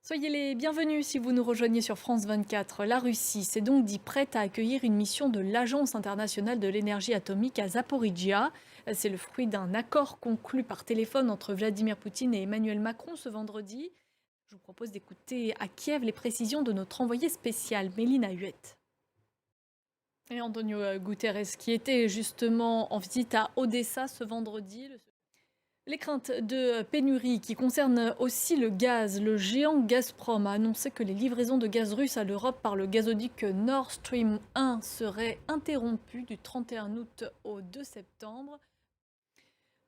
Soyez les bienvenus si vous nous rejoignez sur France 24. La Russie s'est donc dit prête à accueillir une mission de l'Agence internationale de l'énergie atomique à Zaporizhia. C'est le fruit d'un accord conclu par téléphone entre Vladimir Poutine et Emmanuel Macron ce vendredi. Je vous propose d'écouter à Kiev les précisions de notre envoyé spécial, Mélina Huette. Et Antonio Guterres, qui était justement en visite à Odessa ce vendredi. Les craintes de pénurie qui concernent aussi le gaz. Le géant Gazprom a annoncé que les livraisons de gaz russe à l'Europe par le gazoduc Nord Stream 1 seraient interrompues du 31 août au 2 septembre.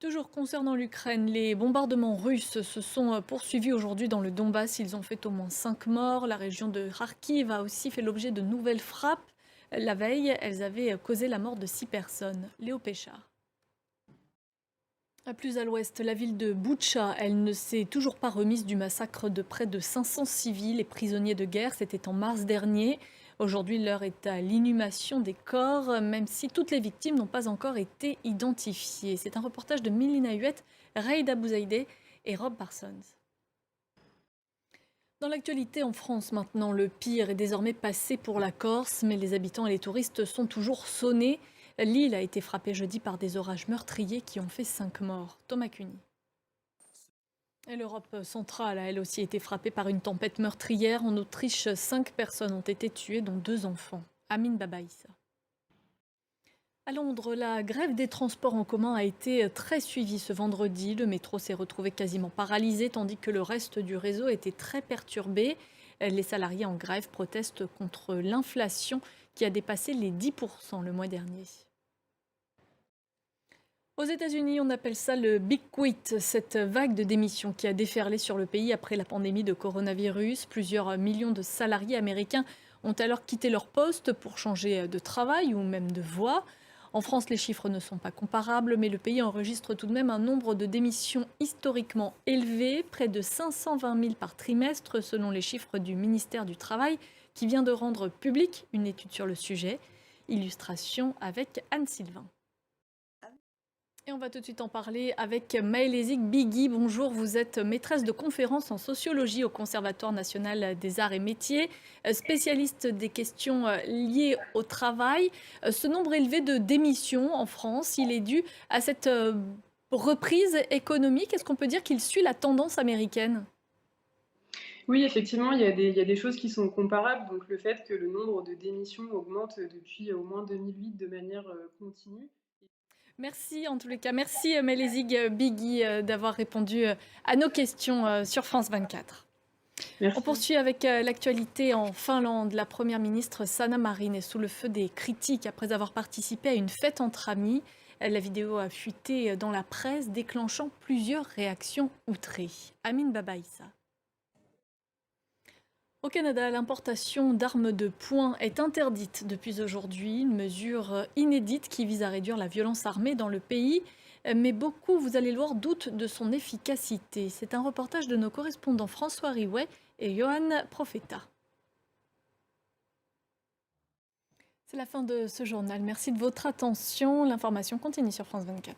Toujours concernant l'Ukraine, les bombardements russes se sont poursuivis aujourd'hui dans le Donbass. Ils ont fait au moins 5 morts. La région de Kharkiv a aussi fait l'objet de nouvelles frappes. La veille, elles avaient causé la mort de 6 personnes. Léo Péchard. Plus à l'ouest, la ville de Boutcha, elle ne s'est toujours pas remise du massacre de près de 500 civils et prisonniers de guerre. C'était en mars dernier. Aujourd'hui, l'heure est à l'inhumation des corps, même si toutes les victimes n'ont pas encore été identifiées. C'est un reportage de Mélina Huette, Reid Abouzaïdeh et Rob Parsons. Dans l'actualité en France maintenant, le pire est désormais passé pour la Corse, mais les habitants et les touristes sont toujours sonnés. L'île a été frappée jeudi par des orages meurtriers qui ont fait 5 morts. Thomas Cuny. Et l'Europe centrale a elle aussi été frappée par une tempête meurtrière. En Autriche, 5 personnes ont été tuées, dont 2 enfants. Amine Babaïssa. À Londres, la grève des transports en commun a été très suivie ce vendredi. Le métro s'est retrouvé quasiment paralysé, tandis que le reste du réseau était très perturbé. Les salariés en grève protestent contre l'inflation qui a dépassé les 10% le mois dernier. Aux États-Unis, on appelle ça le Big Quit, cette vague de démissions qui a déferlé sur le pays après la pandémie de coronavirus. Plusieurs millions de salariés américains ont alors quitté leur poste pour changer de travail ou même de voie. En France, les chiffres ne sont pas comparables, mais le pays enregistre tout de même un nombre de démissions historiquement élevé, près de 520 000 par trimestre, selon les chiffres du ministère du Travail, qui vient de rendre publique une étude sur le sujet. Illustration avec Anne Sylvain. Et on va tout de suite en parler avec Maëlys Bigui. Bonjour, vous êtes maîtresse de conférences en sociologie au Conservatoire national des arts et métiers, spécialiste des questions liées au travail. Ce nombre élevé de démissions en France, il est dû à cette reprise économique. Est-ce qu'on peut dire qu'il suit la tendance américaine ? Oui, effectivement, il y a des choses qui sont comparables. Donc le fait que le nombre de démissions augmente depuis au moins 2008 de manière continue. Merci en tous les cas. Merci Maëlys Bigui d'avoir répondu à nos questions sur France 24. On Merci. poursuit avec l'actualité en Finlande. La première ministre Sanna Marin est sous le feu des critiques après avoir participé à une fête entre amis. La vidéo a fuité dans la presse, déclenchant plusieurs réactions outrées. Amine Babaïssa. Au Canada, l'importation d'armes de poing est interdite depuis aujourd'hui, une mesure inédite qui vise à réduire la violence armée dans le pays. Mais beaucoup, vous allez le voir, doutent de son efficacité. C'est un reportage de nos correspondants François Riouet et Johan Profeta. C'est la fin de ce journal. Merci de votre attention. L'information continue sur France 24.